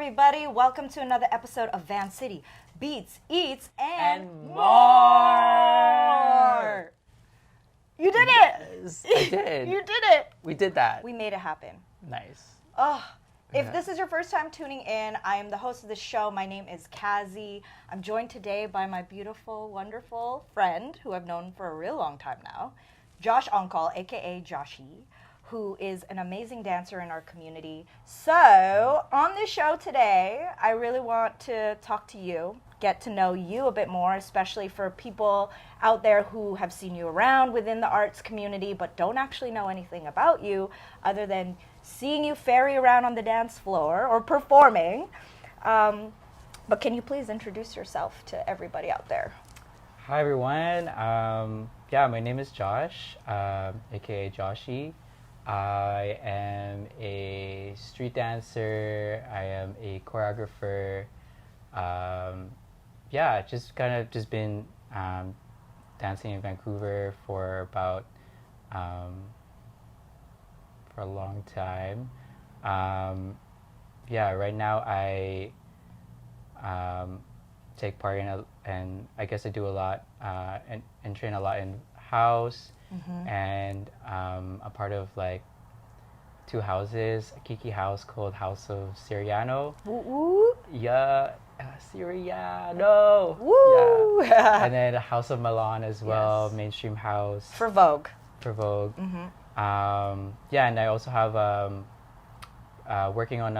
everybody. Welcome to another episode of Van City Beats, Eats, and more. You did it! Yes, I did. You did it! We did that. We made it happen. Nice. If this is your first time tuning in, I am the host of the show. My name is Kazi. I'm joined today by my beautiful, wonderful friend who I've known for a real long time now, Josh Ongcol, aka Joshee, who is an amazing dancer in our community. So, on this show today, I really want to talk to you, get to know you a bit more, especially for people out there who have seen you around within the arts community but don't actually know anything about you other than seeing you ferry around on the dance floor or performing. But can you please introduce yourself to everybody out there? Hi, everyone. My name is Josh, aka Joshee. I am a street dancer. I am a choreographer. Just been dancing in Vancouver for about for a long time. Right now I take part in and I guess I do a lot and train a lot in house. Mm-hmm. And a part of like two houses, a Kiki house called House of Siriano. Woo-woo. Yeah, Siriano. Woo. Yeah. And then a House of Milan as well, yes. Mainstream house. For Vogue. Mm-hmm. And I also have working on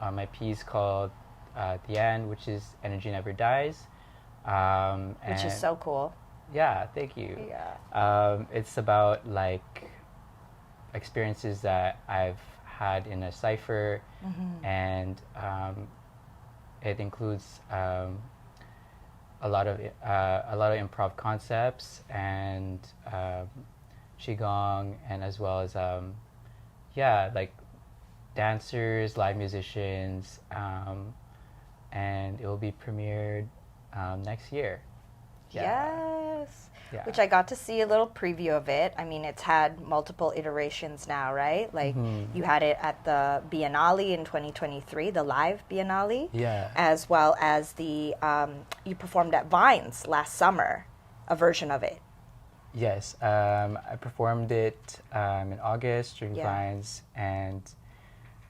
my piece called The End, which is Energy Never Dies. Which is so cool. Yeah, thank you. Yeah. It's about like experiences that I've had in a cipher, mm-hmm. and it includes a lot of improv concepts and Qi Gong, and as well as like dancers, live musicians, and it will be premiered next year. Yeah. Yes. Yeah. Which I got to see a little preview of it. I mean, it's had multiple iterations now, right? Like, mm-hmm. you had it at the Biennale in 2023, the live Biennale. Yeah. As well as the, you performed at Vines last summer, a version of it. Yes. I performed it in August during Vines. And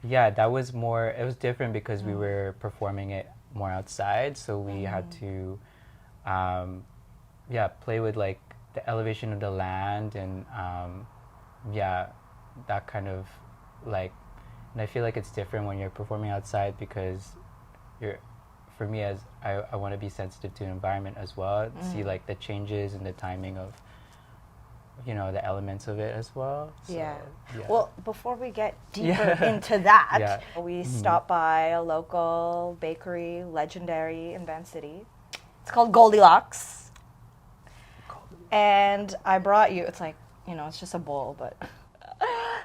yeah, that was more, it was different because we were performing it more outside. So we had to, play with like the elevation of the land and that kind of like, and I feel like it's different when you're performing outside because for me as I want to be sensitive to the environment as well, see like the changes and the timing of, the elements of it as well. So, yeah. Well, before we get deeper into that, we stopped by a local bakery, legendary in Van City. It's called Goldilocks. And I brought you, it's like, it's just a bowl, but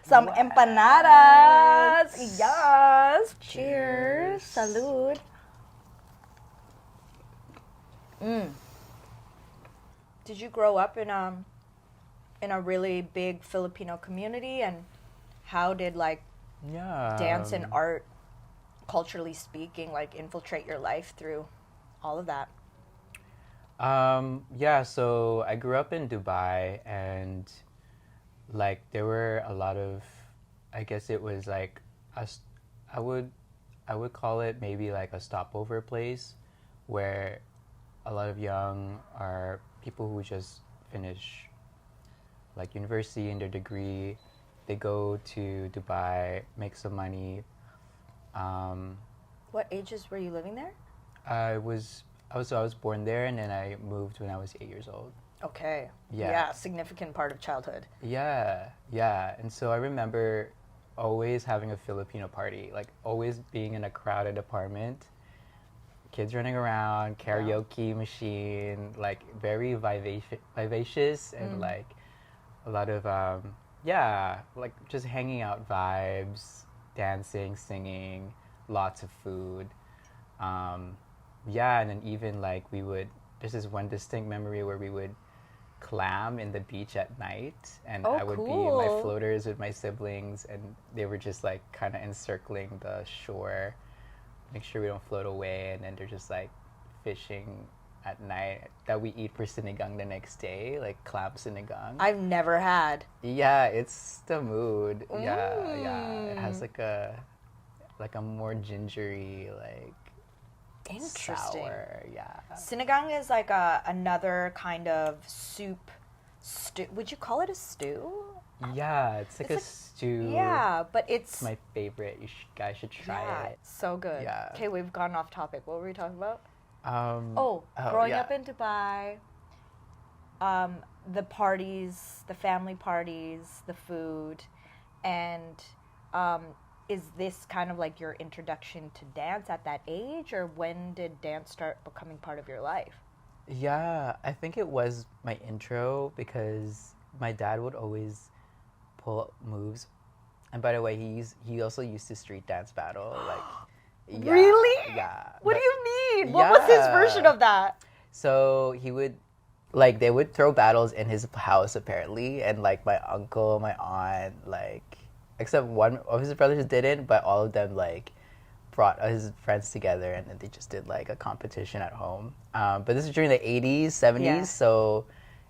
some empanadas. Yes. Cheers. Salud. Did you grow up in a really big Filipino community, and how did like dance and art, culturally speaking, like infiltrate your life through all of that? So I grew up in Dubai, and like there were a lot of, I guess it was like I would call it maybe like a stopover place where a lot of young are people who just finish like university and their degree, they go to Dubai, make some money. What ages were you living there? I was born there, and then I moved when I was 8 years old. Okay. Yeah, significant part of childhood. Yeah. And so I remember always having a Filipino party, like always being in a crowded apartment, kids running around, karaoke machine, like very vivacious and like a lot of, like just hanging out vibes, dancing, singing, lots of food. And then even like there's this one distinct memory where we would clam in the beach at night, and I would be in my floaters with my siblings, and they were just like kind of encircling the shore. make sure we don't float away, and then they're just like fishing at night that we eat for sinigang the next day, like clam sinigang. I've never had. Yeah, it's the mood. Yeah. It has like a more gingery, like Interesting. sour. Yeah. Sinigang is like another kind of soup. Stew. Would you call it a stew? Yeah, it's like a stew. Yeah, but It's my favorite. You guys should try it. So good. Yeah. Okay, we've gone off topic. What were we talking about? Growing Up in Dubai, the parties, the family parties, the food, and is this kind of like your introduction to dance at that age, or when did dance start becoming part of your life? Yeah, I think it was my intro because my dad would always pull up moves. And by the way, he also used to street dance battle. Like, yeah, Really? Yeah. What but- do you mean? What was his version of that? So he would, like, they would throw battles in his house apparently, and like my uncle, my aunt, like, except one of his brothers didn't, but all of them like brought his friends together, and then they just did like a competition at home. But this is during the 80s, 70s, Yeah. so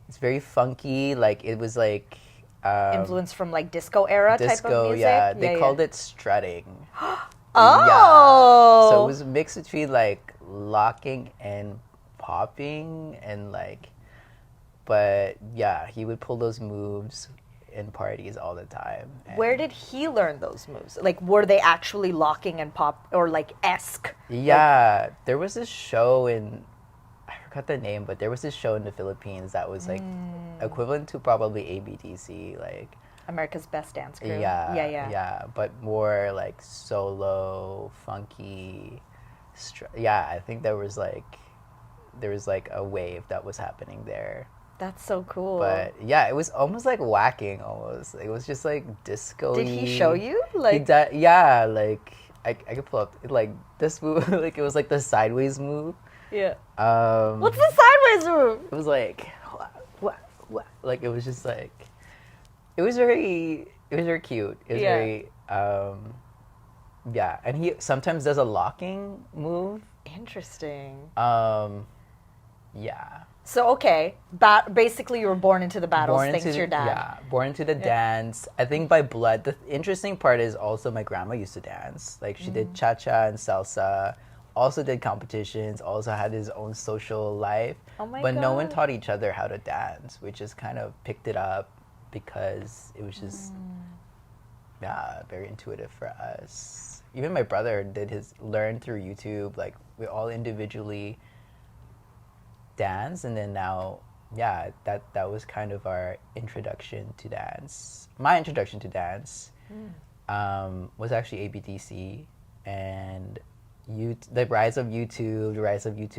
it's very funky. Like it was like Influence from like disco era type disco. of music? Yeah, they called it strutting. Oh! Yeah. So it was a mix between like locking and popping and like, but yeah, he would pull those moves in parties all the time. And Where did he learn those moves? Like, were they actually locking and pop or like esque? Yeah, there was this show I forgot the name, but there was this show in the Philippines that was like equivalent to probably ABDC, like America's Best Dance Crew. yeah, but more like solo, funky. I think there was like a wave that was happening there. That's so cool. But yeah, it was almost like whacking. Almost, it was just like disco. Did he show you? Like, yeah, like I could pull up like this move. Like it was like the sideways move. yeah. Um, What's the sideways move? It was like, what? Like it was just like, it was very cute. It was Yeah. very, yeah. And he sometimes does a locking move. Interesting. Yeah. So, okay, basically you were born into the battles thanks to your dad. Yeah, born into the dance. I think by blood. The interesting part is also my grandma used to dance. Like she did cha-cha and salsa. Also did competitions. Also had his own social life. Oh my but no one God. taught each other how to dance. We just kind of picked it up because it was just very intuitive for us. Even my brother did learn through YouTube. Like we all individually dance, and then now that was kind of our introduction to dance. My introduction to dance was actually ABDC and the rise of YouTube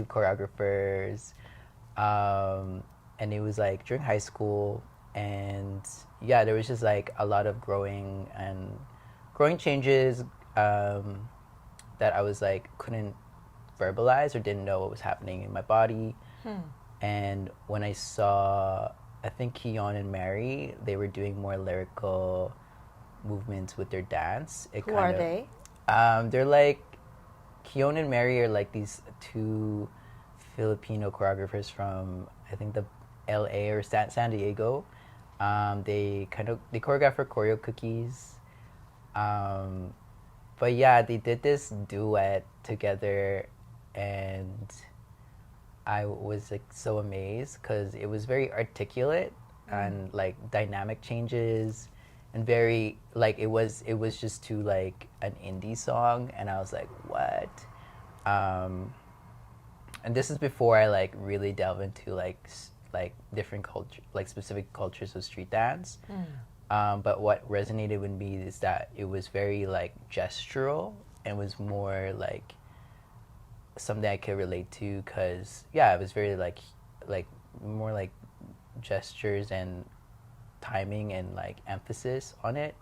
choreographers, and it was like during high school, and yeah, there was just like a lot of growing changes that I was like couldn't verbalize or didn't know what was happening in my body. And when I saw, I think Keon and Mary, they were doing more lyrical movements with their dance. Who are they? They're like, Keon and Mary are like these two Filipino choreographers from, I think, the LA or San Diego. They choreograph for Choreo Cookies. But yeah, they did this duet together, and I was like so amazed because it was very articulate and like dynamic changes, and very like it was just to like an indie song, and I was like, what? And this is before I like really delve into like different culture, like specific cultures of street dance. But what resonated with me is that it was very like gestural and was more like something I could relate to, because it was very like more like gestures and timing and like emphasis on it.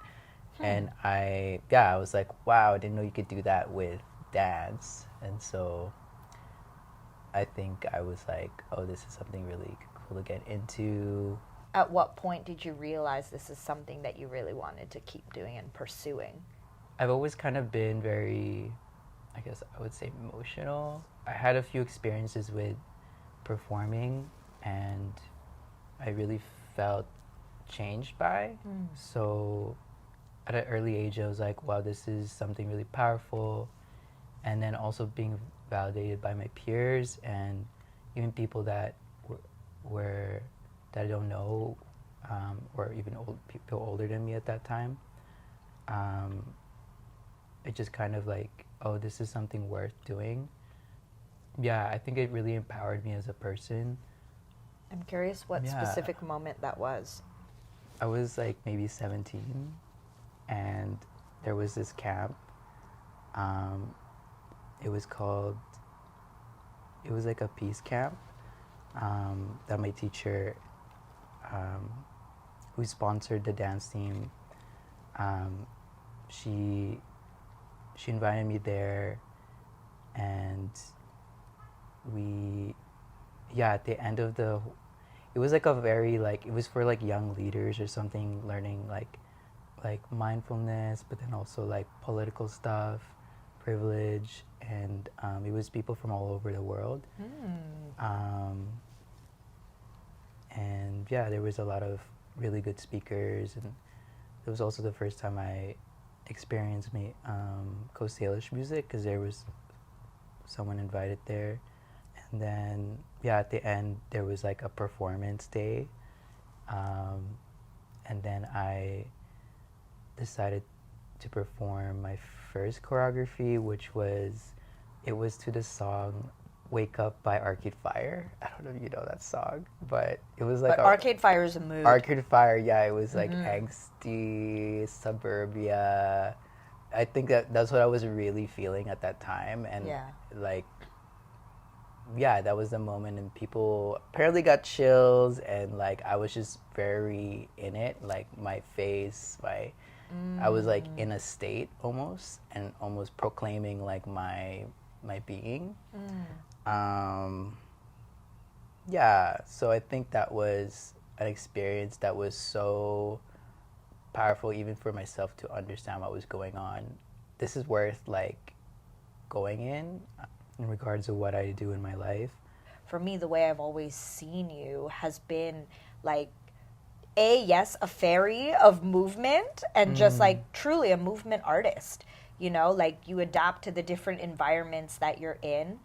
And I was like, wow, I didn't know you could do that with dance. And so I think I was like, oh, this is something really cool to get into. At what point did you realize this is something that you really wanted to keep doing and pursuing? I've always kind of been very, I guess I would say emotional. I had a few experiences with performing, and I really felt changed by. So at an early age, I was like, wow, this is something really powerful. And then also being validated by my peers and even people that were that I don't know, or even people older than me at that time. It just kind of like, oh, this is something worth doing. Yeah, I think it really empowered me as a person. I'm curious what specific moment that was. I was like maybe 17, and there was this camp. It was like a peace camp that my teacher, who sponsored the dance team, she invited me there, and at the end of it was like a very like, it was for like young leaders or something, learning like mindfulness, but then also like political stuff, privilege, and it was people from all over the world. And yeah, there was a lot of really good speakers, and it was also the first time I experienced Coast Salish music, because there was someone invited there. And then at the end there was like a performance day, and then I decided to perform my first choreography, which was to the song "Wake Up" by Arcade Fire. I don't know if you know that song, but it was like. But Arcade Fire is a mood. Arcade Fire, yeah, it was like angsty, suburbia. I think that's what I was really feeling at that time, and like, yeah, that was the moment, and people apparently got chills, and like I was just very in it, like my face, I was like in a state almost, and almost proclaiming like my being. Yeah, so I think that was an experience that was so powerful, even for myself, to understand what was going on. This is worth like going in regards to what I do in my life. For me, the way I've always seen you has been like, a fairy of movement, and just like truly a movement artist, you know, like you adapt to the different environments that you're in,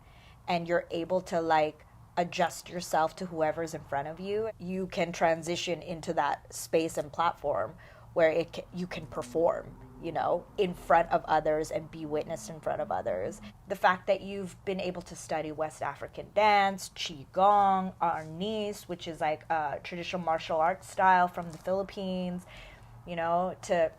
and you're able to like adjust yourself to whoever's in front of you. You can transition into that space and platform where you can perform, you know, in front of others and be witnessed in front of others. The fact that you've been able to study West African dance, Qi Gong, Arnis, which is like a traditional martial arts style from the Philippines, you know, to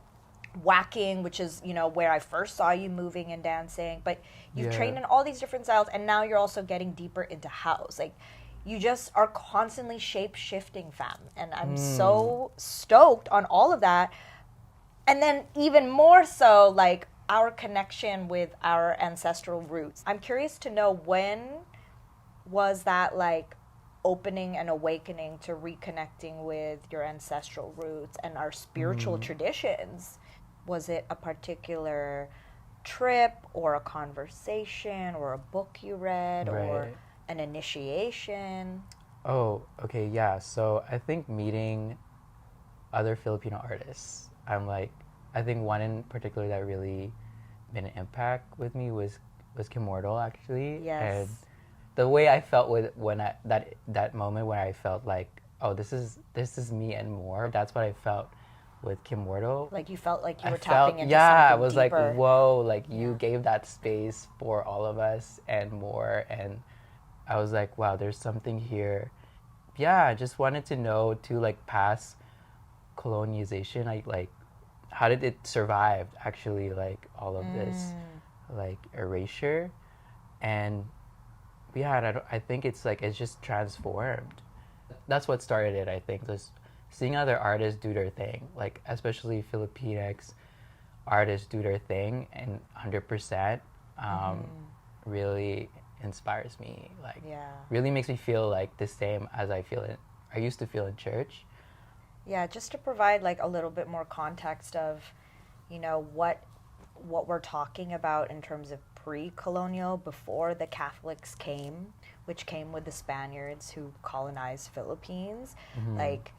whacking, which is, you know, where I first saw you moving and dancing. But you've trained in all these different styles, and now you're also getting deeper into house. Like, you just are constantly shape-shifting, fam. And I'm so stoked on all of that. And then even more so, like, our connection with our ancestral roots. I'm curious to know, when was that, like, opening and awakening to reconnecting with your ancestral roots and our spiritual traditions? Was it a particular trip or a conversation or a book you read or an initiation? Oh, okay, yeah. So I think meeting other Filipino artists, I think one in particular that really made an impact with me was Kim Sato, actually. Yes. And the way I felt that moment when I felt like, oh, this is me and more. That's what I felt with Kim Sato. Like, you felt like you were tapping into something I was deeper. like, whoa, like you gave that space for all of us and more, and I was like, wow, there's something here. Yeah, I just wanted to know too, like, past colonization, like how did it survive, actually, like all of this like erasure. And I think it's like, it's just transformed. That's what started it, I think, just seeing other artists do their thing, like especially Filipinx artists do their thing, and 100% really inspires me, like really makes me feel like the same as I used to feel in church. Yeah, just to provide like a little bit more context of, you know, what we're talking about in terms of pre-colonial, before the Catholics came, which came with the Spaniards who colonized Philippines. Like,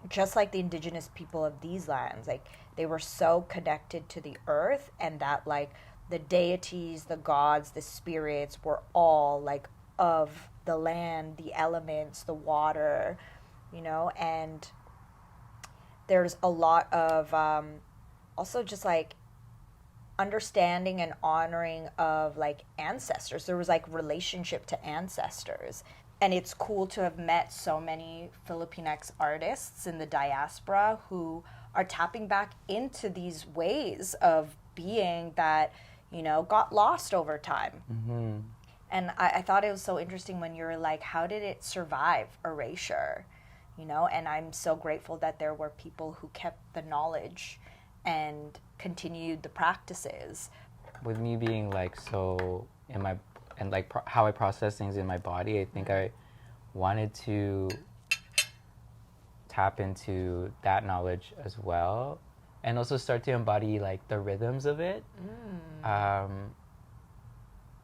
just like the indigenous people of these lands, like, they were so connected to the earth, and that, like, the deities, the gods, the spirits were all, like, of the land, the elements, the water, you know, and there's a lot of also just, like, understanding and honoring of, like, ancestors. There was, like, relationship to ancestors. And it's cool to have met so many Filipinx artists in the diaspora who are tapping back into these ways of being that, you know, got lost over time. And I thought it was so interesting when you were like, how did it survive erasure? You know, and I'm so grateful that there were people who kept the knowledge and continued the practices. With me being like so in my, and like how I process things in my body, I think I wanted to tap into that knowledge as well, and also start to embody like the rhythms of it.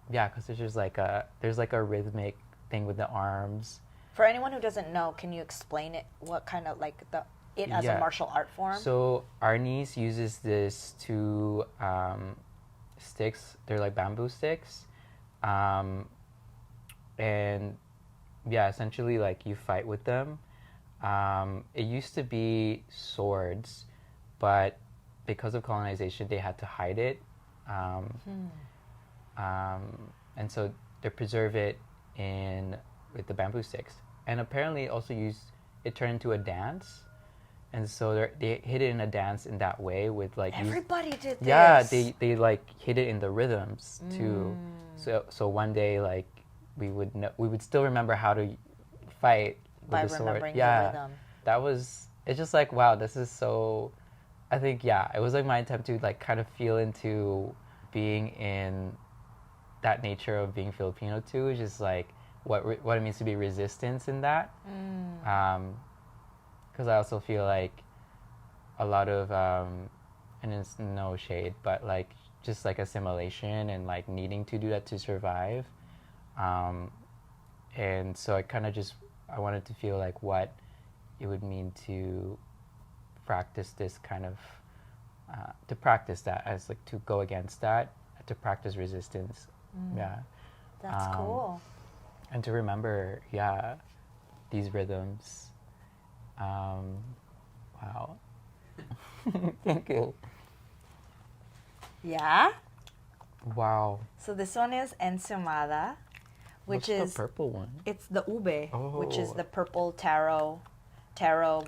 Yeah, because there's just like there's like a rhythmic thing with the arms. For anyone who doesn't know, can you explain it? What kind of like it as a martial art form? So Arnis uses this two sticks. They're like bamboo sticks, and yeah, essentially like you fight with them. It used to be swords, but because of colonization, they had to hide it. And so they preserve it with the bamboo sticks, and apparently also it turned into a dance, and so they hit it in a dance in that way with like everybody did this. Yeah, they like hit it in the rhythms too. So one day like we would still remember how to fight with by the sword. remembering Yeah, the rhythm. It's just like, wow, this is so. I think it was like my attempt to like kind of feel into being in that nature of being Filipino too, is just like what it means to be resistance in that. Because I also feel like a lot of and it's no shade, but like just like assimilation and like needing to do that to survive. And so I wanted to feel like what it would mean to practice this kind of to practice that, as like to go against that, to practice resistance. That's cool. And to remember these rhythms. Wow. Thank you. Yeah. Wow. So this one is ensumada, which What's is the purple one? It's the ube, which is Oh. the purple taro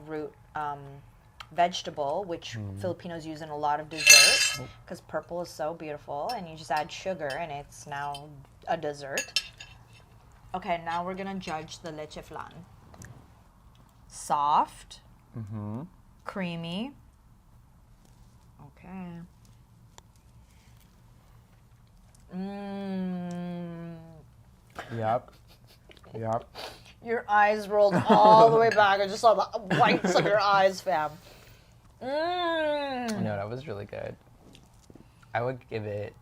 root vegetable, which Filipinos use in a lot of desserts because purple is so beautiful, and you just add sugar and it's now a dessert. Okay, now we're gonna judge the leche flan. Soft, creamy. Okay. Yep. Your eyes rolled all the way back. I just saw the whites of your eyes, fam. No, that was really good. I would give it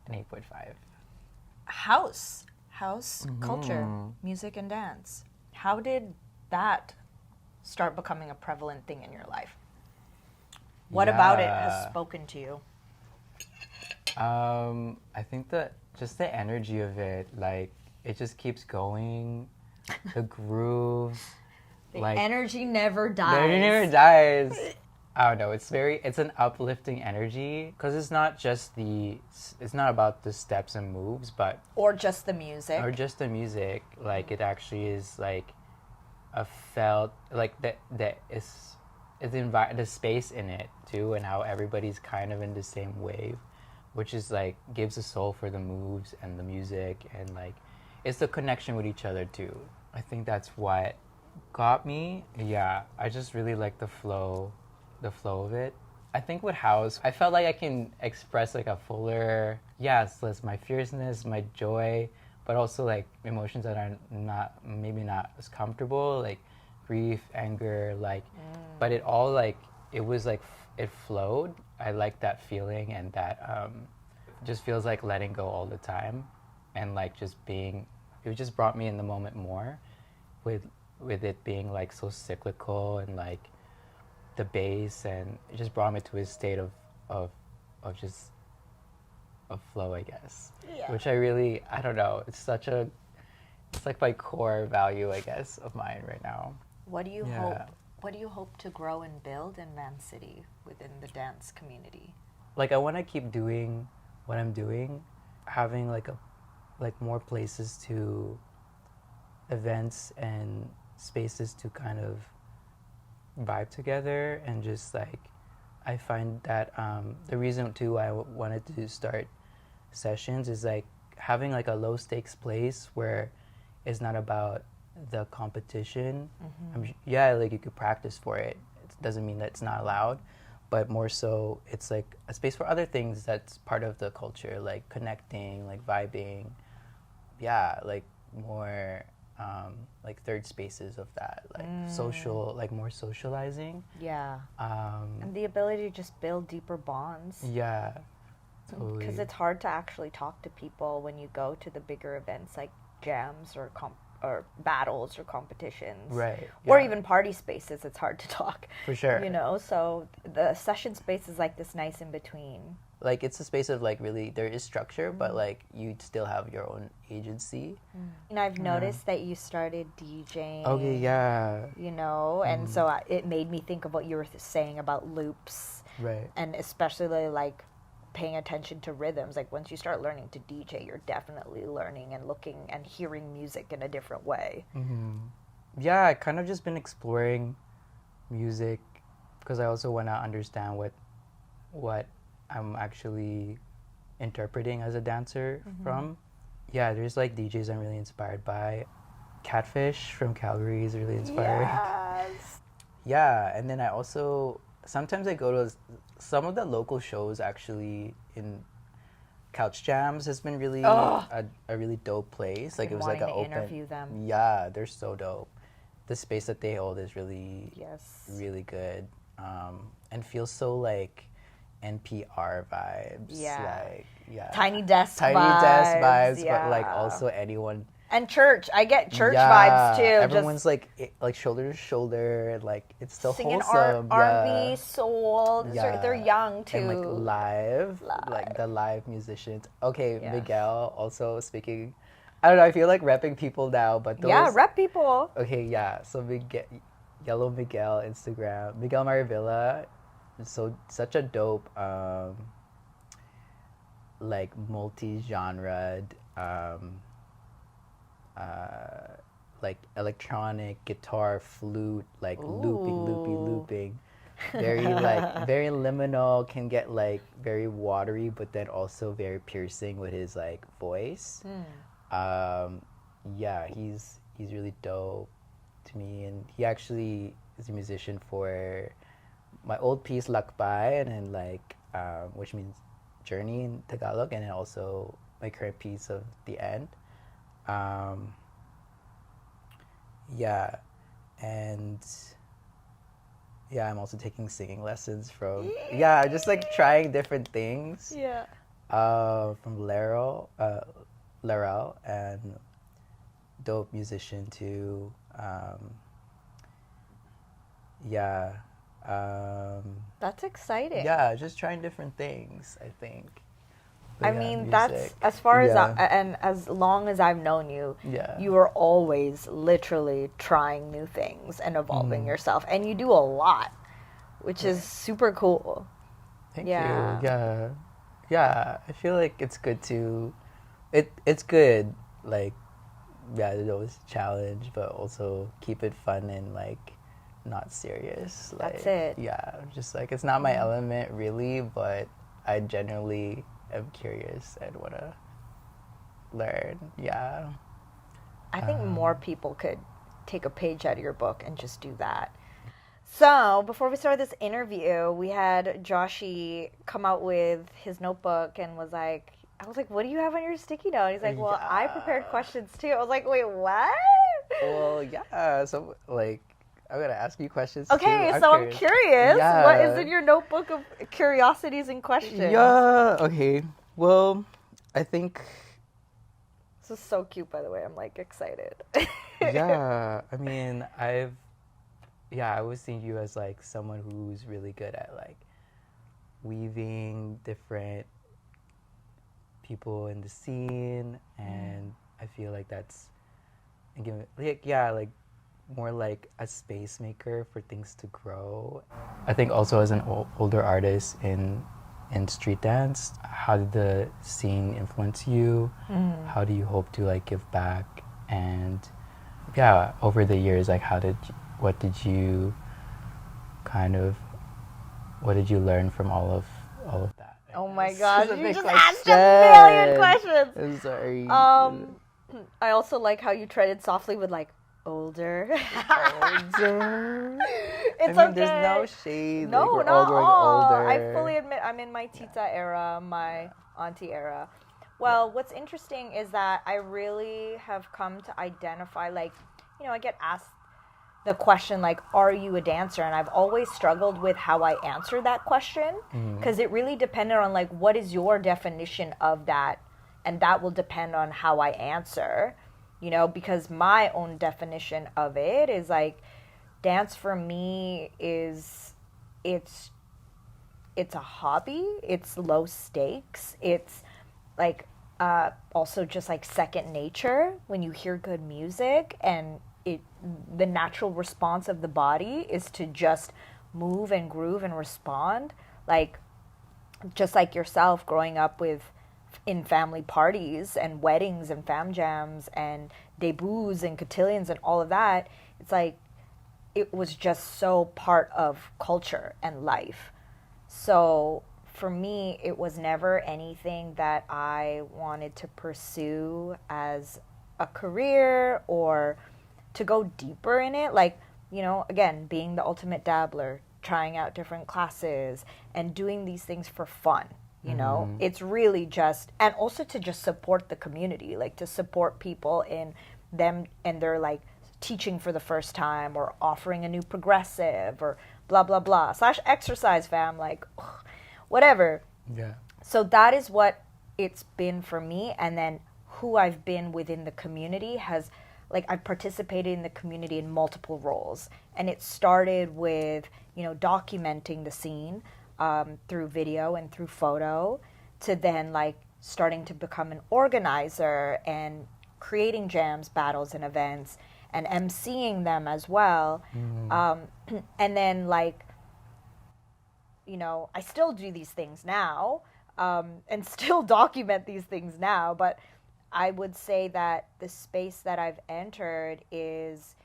an 8.5. House culture, music and dance. How did that start becoming a prevalent thing in your life? What about it has spoken to you? I think that just the energy of it, like it just keeps going. The groove, The like energy never dies. it never dies. I don't know. It's an uplifting energy because it's not about the steps and moves, but Or just the music. Like it actually is like a felt like the space in it too, and how everybody's kind of in the same wave, which is like gives a soul for the moves and the music, and like it's the connection with each other too. I think that's what got me. Yeah, I just really like the flow of it. I think with house, I felt like I can express like a fuller, it's my fierceness, my joy, but also like emotions that are maybe not as comfortable, like grief, anger, like, but it all like, it was like, it flowed. I like that feeling and that just feels like letting go all the time, and like just being. It just brought me in the moment more, with it being like so cyclical and like the bass, and it just brought me to a state of just of flow, I guess. Yeah. Which I don't know. It's like my core value, I guess, of mine right now. What do you Yeah. hope to grow and build in Van City within the dance community? Like, I want to keep doing what I'm doing, having like more places to events and spaces to kind of vibe together, and just like I find that the reason too I wanted to start sessions is like having like a low stakes place where it's not about the competition. Yeah, like you could practice for it. It doesn't mean that it's not allowed, but more so it's like a space for other things that's part of the culture, like connecting, like vibing. Yeah, like more like third spaces of that, like social, like more socializing. Yeah. Um, And the ability to just build deeper bonds. yeah, totally. Because it's hard to actually talk to people when you go to the bigger events like jams or battles or competitions. Right. Or yeah, even party spaces, it's hard to talk. for sure. You know, so the session space is like this nice in between. Like it's a space of like really there is structure, but like you still have your own agency. And I've noticed that you started DJing. Okay, yeah, You know, and so it made me think of what you were saying about loops, right. and especially like paying attention to rhythms. Like once you start learning to DJ, you're definitely learning and looking and hearing music in a different way. Yeah, I kind of just been exploring music because I also want to understand what I'm actually interpreting as a dancer from. Yeah, there's like DJs I'm really inspired by. Catfish from Calgary is really inspiring. Yes. Yeah, and then I also sometimes I go to some of the local shows actually in Couch Jams has been really a really dope place. Like Been it was like an wanting to open. interview them. Yeah, they're so dope. The space that they hold is really Yes. really good, and feels so like NPR vibes. Yeah. Like yeah. Tiny desk Tiny vibes. desk vibes, Yeah. but like also anyone. And church. I get church Yeah, vibes too. Everyone's like shoulder to shoulder, and like it's still singing wholesome. R&B, soul. Yeah. They're young too. And like live, like the live musicians. Okay, Yes. Miguel also speaking. I don't know. I feel like repping people now, but those. Yeah, rep people. Okay, yeah. So Yellow Miguel Instagram, Miguel Maravilla, so such a dope, like multi-genred, like electronic guitar, flute, like looping. Very like very liminal, can get like very watery, but then also very piercing with his like voice. Yeah, he's really dope to me, and he actually is a musician for my old piece Lakbay, and then like which means journey in Tagalog, and then also my current piece of The End. Yeah, and yeah, I'm also taking singing lessons from just like trying different things. Yeah. From Laurel, and dope musician too. That's exciting. Yeah, just trying different things, I think. But I yeah, mean, music. that's as far as Yeah. and as long as I've known you, Yeah. you are always literally trying new things and evolving yourself, and you do a lot, which is super cool. Thank Yeah. you. Yeah. I feel like it's good to, it's good. Like, yeah, there's always a challenge, but also keep it fun and like not serious. Like, That's it. Yeah, just like it's not my element really, but I genuinely am curious and want to learn. Yeah. I think more people could take a page out of your book and just do that. So, before we started this interview, we had Joshee come out with his notebook and was like, I was like, what do you have on your sticky note? He's like, well, I prepared questions too. I was like, wait, what? Well, yeah. So, like, I'm going to ask you questions Okay, too. so I'm curious. Yeah. What is in your notebook of curiosities and questions? Yeah. Okay. Well, I think, This is so cute, by the way. I'm like excited. yeah, I mean, I always see you as like someone who's really good at like weaving different people in the scene, and I feel like that's, like more like a space maker for things to grow. I think also as an older artist in street dance, how did the scene influence you? How do you hope to like give back? And yeah, over the years, like what did you learn from all of that? Oh my gosh, This is a you big just asked a million questions. I'm sorry. I also like how you treaded softly with like older. Older. It's I mean, okay. there's no shade. No, like, we're not all growing older. I fully admit I'm in my tita era, my auntie era. Well, what's interesting is that I really have come to identify, like, I get asked the question, like, are you a dancer? And I've always struggled with how I answer that question, because it really depended on, like, what is your definition of that? And that will depend on how I answer, because my own definition of it is, like, dance for me is, it's a hobby, it's low stakes, it's like also just like second nature when you hear good music, and the natural response of the body is to just move and groove and respond, like just like yourself growing up in family parties and weddings and fam jams and debuts and cotillions and all of that. It's like it was just so part of culture and life. So for me, it was never anything that I wanted to pursue as a career or to go deeper in it. Like, again, being the ultimate dabbler, trying out different classes and doing these things for fun. It's really just, and also to just support the community, like to support people in them and their like teaching for the first time or offering a new progressive or blah, blah, blah, / exercise fam, like whatever. Yeah. So that is what it's been for me. And then who I've been within the community has, like, I've participated in the community in multiple roles. And it started with, documenting the scene through video and through photo, to then like starting to become an organizer and creating jams, battles, and events, and emceeing them as well. And then like, I still do these things now, and still document these things now, but I would say that the space that I've entered is,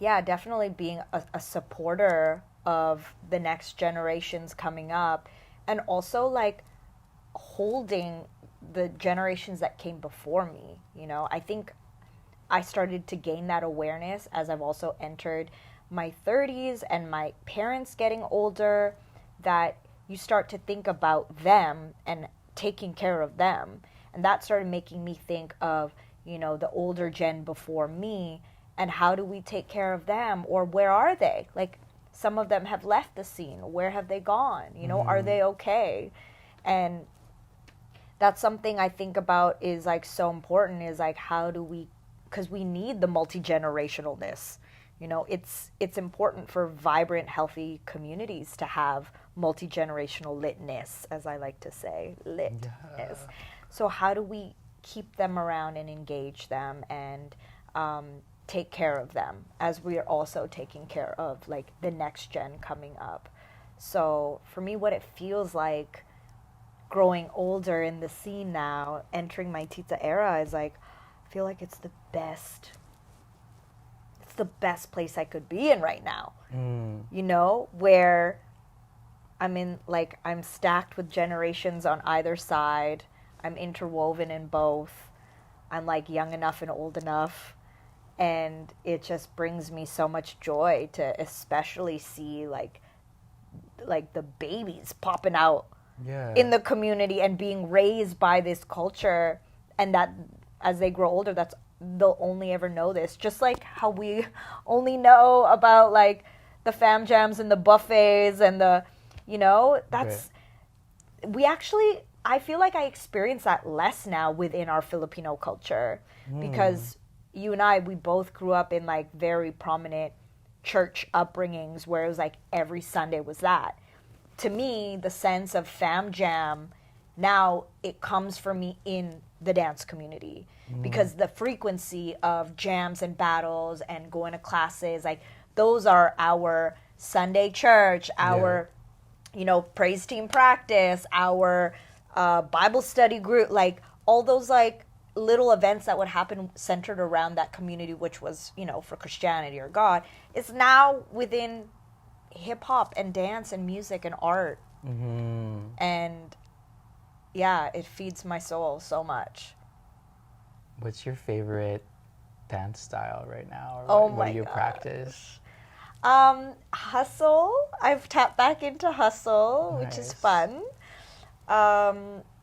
definitely being a supporter of the next generations coming up, and also like holding the generations that came before me. I think I started to gain that awareness as I've also entered my 30s and my parents getting older, that you start to think about them and taking care of them. And that started making me think of, the older gen before me, and how do we take care of them, or where are they? Like, some of them have left the scene. Where have they gone? Are they okay? And that's something I think about is like so important, is like, how do we, because we need the multi-generationalness. It's important for vibrant, healthy communities to have multi-generational litness, as I like to say, litness. Yeah. So how do we keep them around and engage them and take care of them, as we are also taking care of like the next gen coming up? So for me, what it feels like growing older in the scene now, entering my tita era, is like, I feel like it's the best place I could be in right now. Where I'm stacked with generations on either side. I'm interwoven in both. I'm like young enough and old enough. And it just brings me so much joy to especially see like the babies popping out in the community and being raised by this culture, and that as they grow older, they'll only ever know this. Just like how we only know about like the fam jams and the buffets and the, that's we actually, I feel like I experience that less now within our Filipino culture because you and I, we both grew up in like very prominent church upbringings where it was like every Sunday was that. To me, the sense of fam jam now it comes for me in the dance community because the frequency of jams and battles and going to classes, like those are our Sunday church, our praise team practice, our Bible study group, like all those like little events that would happen centered around that community, which was, for Christianity or God, is now within hip hop and dance and music and art. And yeah, it feeds my soul so much. What's your favorite dance style right now? Oh What my do you gosh. practice? Hustle. I've tapped back into hustle, which is fun.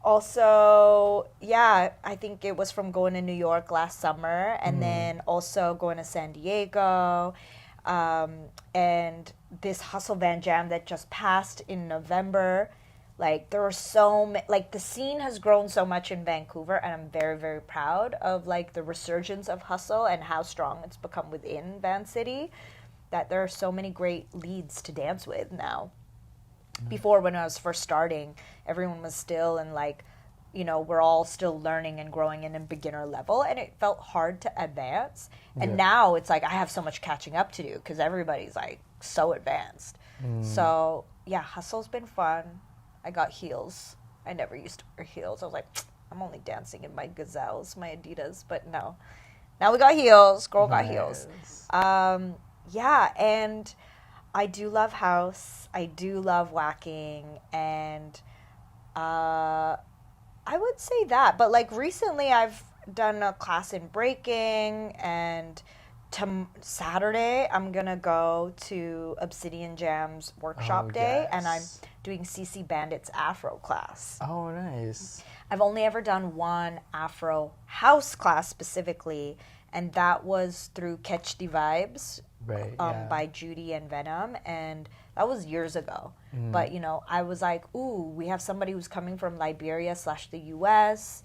Also, yeah, I think it was from going to New York last summer and then also going to San Diego. And this Hustle Van Jam that just passed in November. Like, there are like, the scene has grown so much in Vancouver, and I'm very, very proud of, like, the resurgence of hustle and how strong it's become within Van City, that there are so many great leads to dance with now. Before, when I was first starting, everyone was still in, like, we're all still learning and growing in a beginner level, and it felt hard to advance. And now it's like I have so much catching up to do because everybody's, like, so advanced. So, yeah, hustle's been fun. I got heels. I never used to wear heels. I was like, I'm only dancing in my gazelles, my Adidas, but no. Now we got heels. Girl got heels. Yeah, and I do love house. I do love whacking, and I would say that. But like recently, I've done a class in breaking, and Saturday I'm gonna go to Obsidian Jam's workshop day, and I'm doing CC Bandit's Afro class. Oh, nice. I've only ever done one Afro house class specifically, and that was through Catch the Vibes by Judy and Venom, and that was years ago. But, I was like, ooh, we have somebody who's coming from Liberia/the U.S.,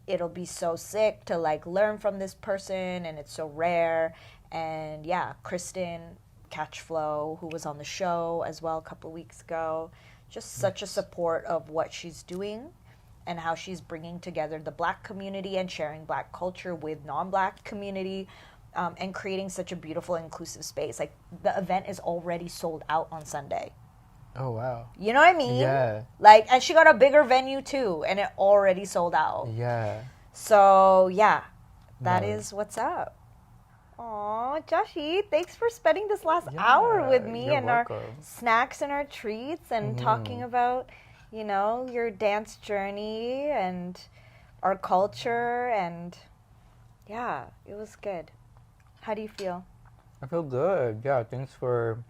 it'll be so sick to like learn from this person, and it's so rare. And yeah, Kristen Catchflow, who was on the show as well a couple of weeks ago, just such a support of what she's doing and how she's bringing together the Black community and sharing Black culture with non-Black community, and creating such a beautiful inclusive space. Like, the event is already sold out on Sunday. Oh, wow. You know what I mean? Yeah. Like, and she got a bigger venue too, and it already sold out. Yeah. So, yeah, that is what's up. Aw, Joshee, thanks for spending this last hour with me and welcome. our snacks and our treats and talking about, your dance journey and our culture. And, yeah, it was good. How do you feel? I feel good. Yeah, thanks for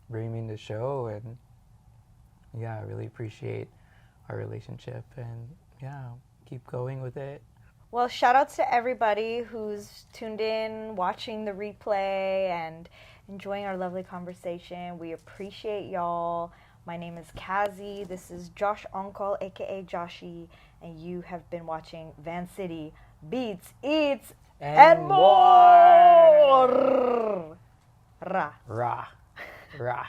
bringing me in the show, and I really appreciate our relationship, and keep going with it. Well, shout outs to everybody who's tuned in, watching the replay, and enjoying our lovely conversation. We appreciate y'all. My name is Kazi. This is Josh Ongcol, aka Joshee, and you have been watching Van City Beats, Eats, and more. Ra. Ra. Ra.